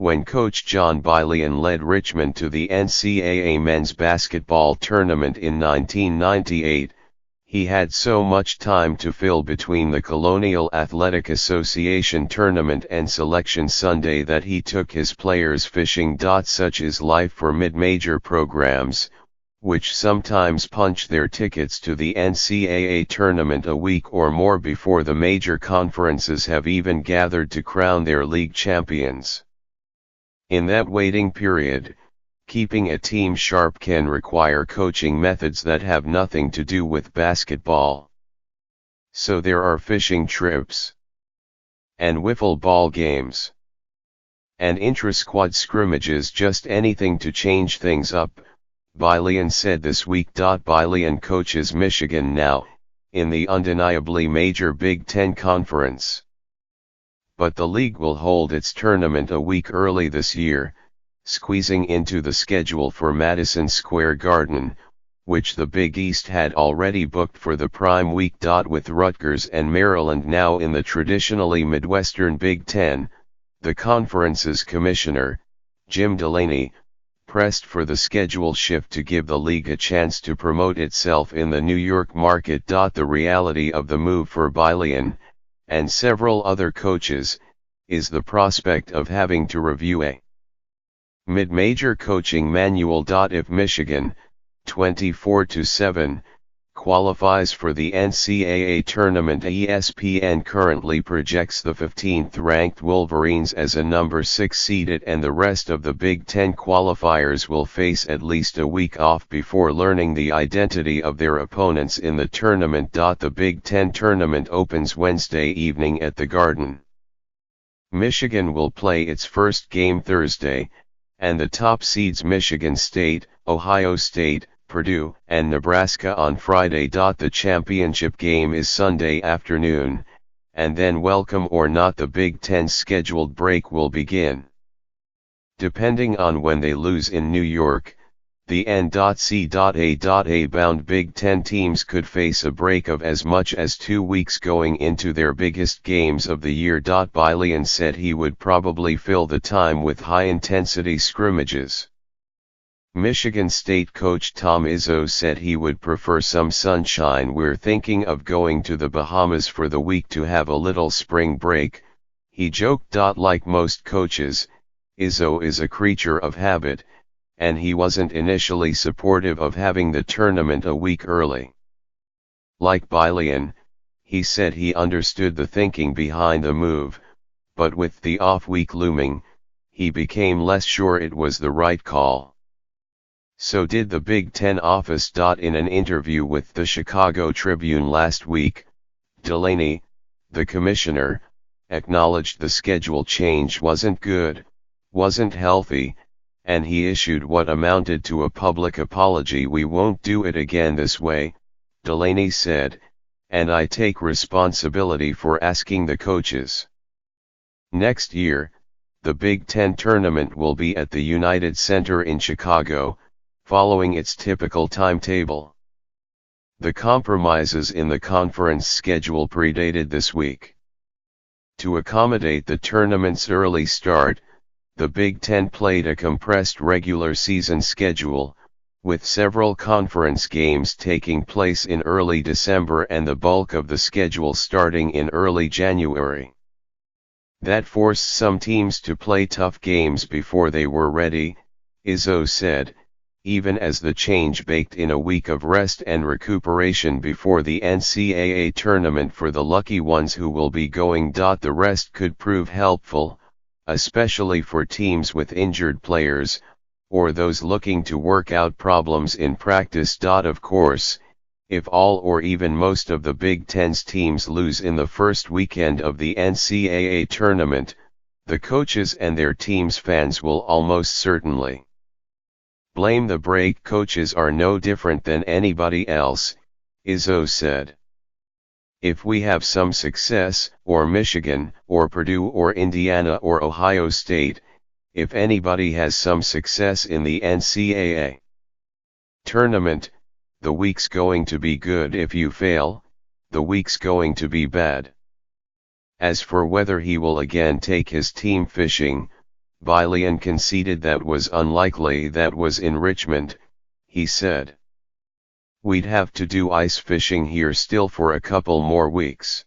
when coach John Bylian led Richmond to the NCAA men's basketball tournament in 1998, he had so much time to fill between the Colonial Athletic Association tournament and Selection Sunday that he took his players fishing. Such is life for mid-major programs, which sometimes punch their tickets to the NCAA tournament a week or more before the major conferences have even gathered to crown their league champions. In that waiting period, keeping a team sharp can require coaching methods that have nothing to do with basketball. So there are fishing trips, and wiffle ball games, and intra-squad scrimmages, just anything to change things up, Bylian said this week. Bylian coaches Michigan now, in the undeniably major Big Ten Conference. But the league will hold its tournament a week early this year, squeezing into the schedule for Madison Square Garden, which the Big East had already booked for the prime week. With Rutgers and Maryland now in the traditionally Midwestern Big Ten, the conference's commissioner, Jim Delaney, pressed for the schedule shift to give the league a chance to promote itself in the New York market. The reality of the move for Bylian, and several other coaches, is the prospect of having to review a mid-major coaching manual. If Michigan, 24-7, qualifies for the NCAA tournament, ESPN currently projects the 15th-ranked Wolverines as a number 6 seeded, and the rest of the Big Ten qualifiers will face at least a week off before learning the identity of their opponents in the tournament. The Big Ten tournament opens Wednesday evening at the Garden. Michigan will play its first game Thursday, and the top seeds Michigan State, Ohio State, Purdue, and Nebraska on Friday. The championship game is Sunday afternoon, and then, welcome or not, the Big Ten's scheduled break will begin. Depending on when they lose in New York, the N.C.A.A bound Big Ten teams could face a break of as much as 2 weeks going into their biggest games of the year. Bylian said he would probably fill the time with high-intensity scrimmages. Michigan State coach Tom Izzo said he would prefer some sunshine. We're thinking of going to the Bahamas for the week to have a little spring break, he joked. Like most coaches, Izzo is a creature of habit, and he wasn't initially supportive of having the tournament a week early. Like Bylian, he said he understood the thinking behind the move, but with the off-week looming, he became less sure it was the right call. So did the Big Ten office. In an interview with the Chicago Tribune last week, Delaney, the commissioner, acknowledged the schedule change wasn't good, wasn't healthy, and he issued what amounted to a public apology. We won't do it again this way, Delaney said, and I take responsibility for asking the coaches. Next year, the Big Ten tournament will be at the United Center in Chicago, following its typical timetable. The compromises in the conference schedule predated this week. To accommodate the tournament's early start, the Big Ten played a compressed regular season schedule, with several conference games taking place in early December and the bulk of the schedule starting in early January. That forced some teams to play tough games before they were ready, Izzo said, even as the change baked in a week of rest and recuperation before the NCAA tournament for the lucky ones who will be going. The rest could prove helpful, especially for teams with injured players, or those looking to work out problems in practice. Of course, if all or even most of the Big Ten's teams lose in the first weekend of the NCAA tournament, the coaches and their teams' fans will almost certainly blame the break. Coaches are no different than anybody else, Izzo said. If we have some success, or Michigan, or Purdue, or Indiana, or Ohio State, if anybody has some success in the NCAA tournament, the week's going to be good. If you fail, the week's going to be bad. As for whether he will again take his team fishing, Bylian conceded that was unlikely. That was in Richmond, he said. We'd have to do ice fishing here still for a couple more weeks.